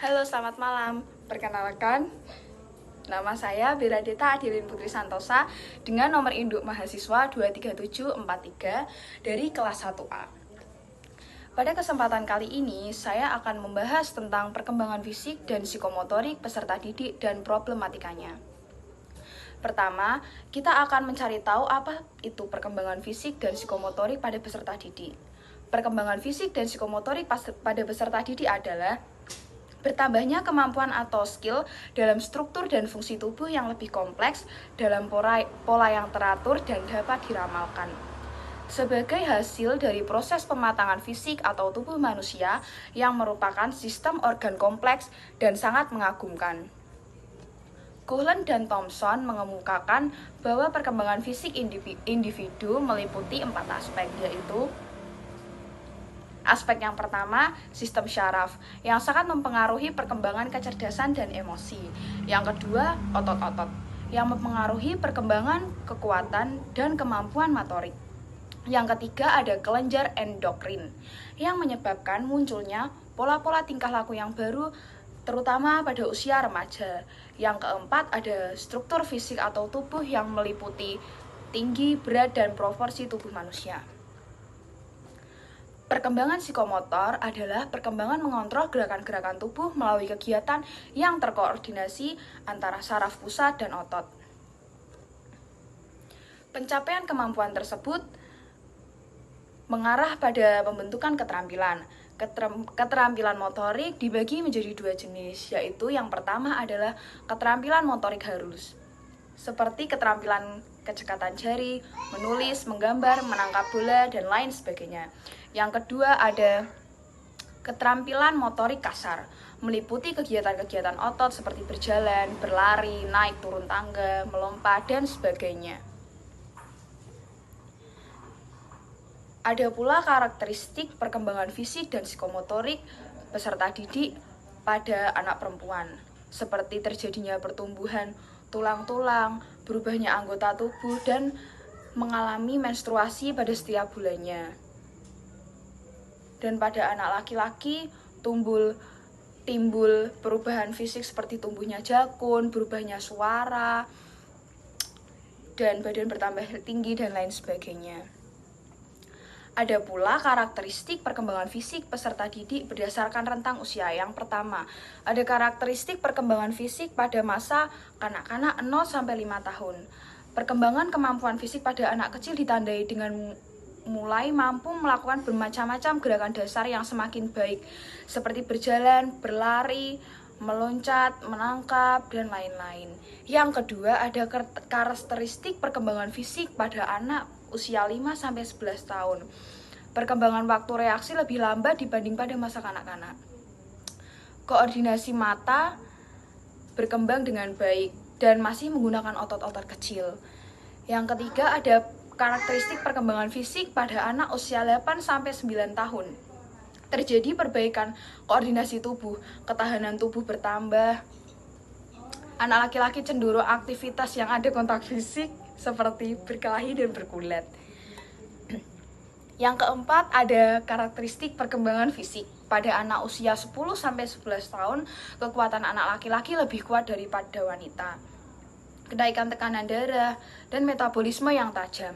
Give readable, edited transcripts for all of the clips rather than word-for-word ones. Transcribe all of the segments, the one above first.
Halo, selamat malam. Perkenalkan, nama saya Beradita Adilin Putri Santosa dengan nomor induk mahasiswa 23743 dari kelas 1A. Pada kesempatan kali ini, saya akan membahas tentang perkembangan fisik dan psikomotorik peserta didik dan problematikanya. Pertama, kita akan mencari tahu apa itu perkembangan fisik dan psikomotorik pada peserta didik. Perkembangan fisik dan psikomotorik pada peserta didik adalah bertambahnya kemampuan atau skill dalam struktur dan fungsi tubuh yang lebih kompleks dalam pola yang teratur dan dapat diramalkan. Sebagai hasil dari proses pematangan fisik atau tubuh manusia yang merupakan sistem organ kompleks dan sangat mengagumkan. Cullen dan Thompson mengemukakan bahwa perkembangan fisik individu meliputi 4 aspek, yaitu aspek yang pertama, sistem syaraf, yang sangat mempengaruhi perkembangan kecerdasan dan emosi. Yang kedua, otot-otot, yang mempengaruhi perkembangan kekuatan dan kemampuan motorik. Yang ketiga, ada kelenjar endokrin, yang menyebabkan munculnya pola-pola tingkah laku yang baru, terutama pada usia remaja. Yang keempat, ada struktur fisik atau tubuh yang meliputi tinggi, berat, dan proporsi tubuh manusia. Perkembangan psikomotor adalah perkembangan mengontrol gerakan-gerakan tubuh melalui kegiatan yang terkoordinasi antara saraf pusat dan otot. Pencapaian kemampuan tersebut mengarah pada pembentukan keterampilan. Keterampilan motorik dibagi menjadi 2 jenis, yaitu yang pertama adalah keterampilan motorik halus, seperti keterampilan kecekatan jari, menulis, menggambar, menangkap bola, dan lain sebagainya. Yang kedua ada keterampilan motorik kasar, meliputi kegiatan-kegiatan otot seperti berjalan, berlari, naik turun tangga, melompat, dan sebagainya. Ada pula karakteristik perkembangan fisik dan psikomotorik peserta didik pada anak perempuan, seperti terjadinya pertumbuhan tulang-tulang, berubahnya anggota tubuh, dan mengalami menstruasi pada setiap bulannya. Dan pada anak laki-laki timbul perubahan fisik seperti tumbuhnya jakun, berubahnya suara, dan badan bertambah tinggi, dan lain sebagainya. Ada pula karakteristik perkembangan fisik peserta didik berdasarkan rentang usia. Yang pertama, ada karakteristik perkembangan fisik pada masa kanak-kanak 0-5 tahun. Perkembangan kemampuan fisik pada anak kecil ditandai dengan mulai mampu melakukan bermacam-macam gerakan dasar yang semakin baik, seperti berjalan, berlari, meloncat, menangkap, dan lain-lain. Yang kedua, ada karakteristik perkembangan fisik pada anak usia 5-11 tahun. Perkembangan waktu reaksi lebih lambat dibanding pada masa kanak-kanak. Koordinasi mata berkembang dengan baik dan masih menggunakan otot-otot kecil. Yang ketiga, ada karakteristik perkembangan fisik pada anak usia 8-9 tahun. Terjadi perbaikan koordinasi tubuh, ketahanan tubuh bertambah. Anak laki-laki cenderung aktivitas yang ada kontak fisik seperti berkelahi dan bergulat. Yang keempat, ada karakteristik perkembangan fisik. Pada anak usia 10-11 tahun, kekuatan anak laki-laki lebih kuat daripada wanita. Kenaikan tekanan darah, dan metabolisme yang tajam.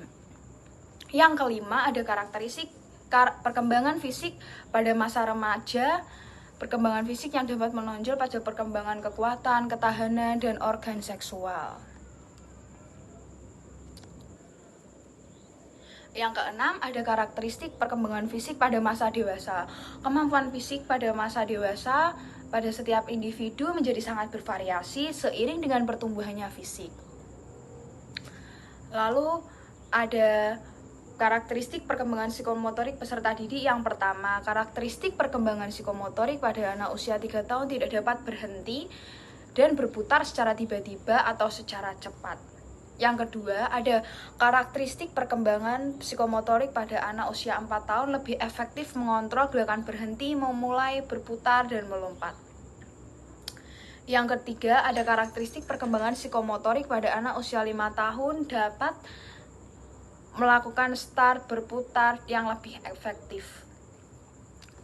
Yang kelima, ada karakteristik perkembangan fisik pada masa remaja. Perkembangan fisik yang dapat menonjol pada perkembangan kekuatan, ketahanan, dan organ seksual. Yang keenam, ada karakteristik perkembangan fisik pada masa dewasa. Kemampuan fisik pada masa dewasa pada setiap individu menjadi sangat bervariasi seiring dengan pertumbuhannya fisik. Lalu ada karakteristik perkembangan psikomotorik peserta didik. Yang pertama, karakteristik perkembangan psikomotorik pada anak usia 3 tahun tidak dapat berhenti dan berputar secara tiba-tiba atau secara cepat. Yang kedua, ada karakteristik perkembangan psikomotorik pada anak usia 4 tahun lebih efektif mengontrol gerakan berhenti, memulai, berputar, dan melompat. Yang ketiga, ada karakteristik perkembangan psikomotorik pada anak usia 5 tahun dapat melakukan start berputar yang lebih efektif.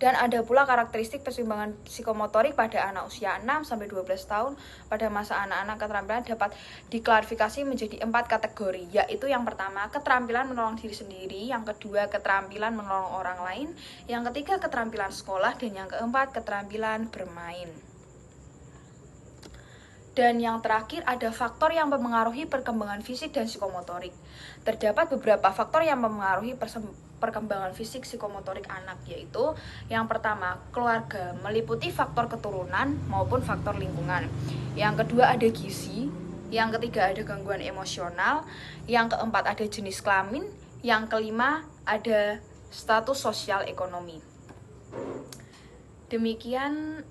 Dan ada pula karakteristik persimpangan psikomotorik pada anak usia 6-12 tahun. Pada masa anak-anak keterampilan dapat diklarifikasi menjadi 4 kategori, yaitu yang pertama, keterampilan menolong diri sendiri, yang kedua, keterampilan menolong orang lain, yang ketiga, keterampilan sekolah, dan yang keempat, keterampilan bermain. Dan yang terakhir ada faktor yang mempengaruhi perkembangan fisik dan psikomotorik. Terdapat beberapa faktor yang mempengaruhi perkembangan fisik psikomotorik anak, yaitu yang pertama, keluarga, meliputi faktor keturunan maupun faktor lingkungan. Yang kedua ada gizi, yang ketiga ada gangguan emosional, yang keempat ada jenis kelamin, yang kelima ada status sosial ekonomi. Demikian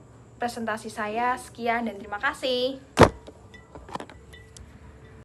presentasi saya, sekian dan terima kasih.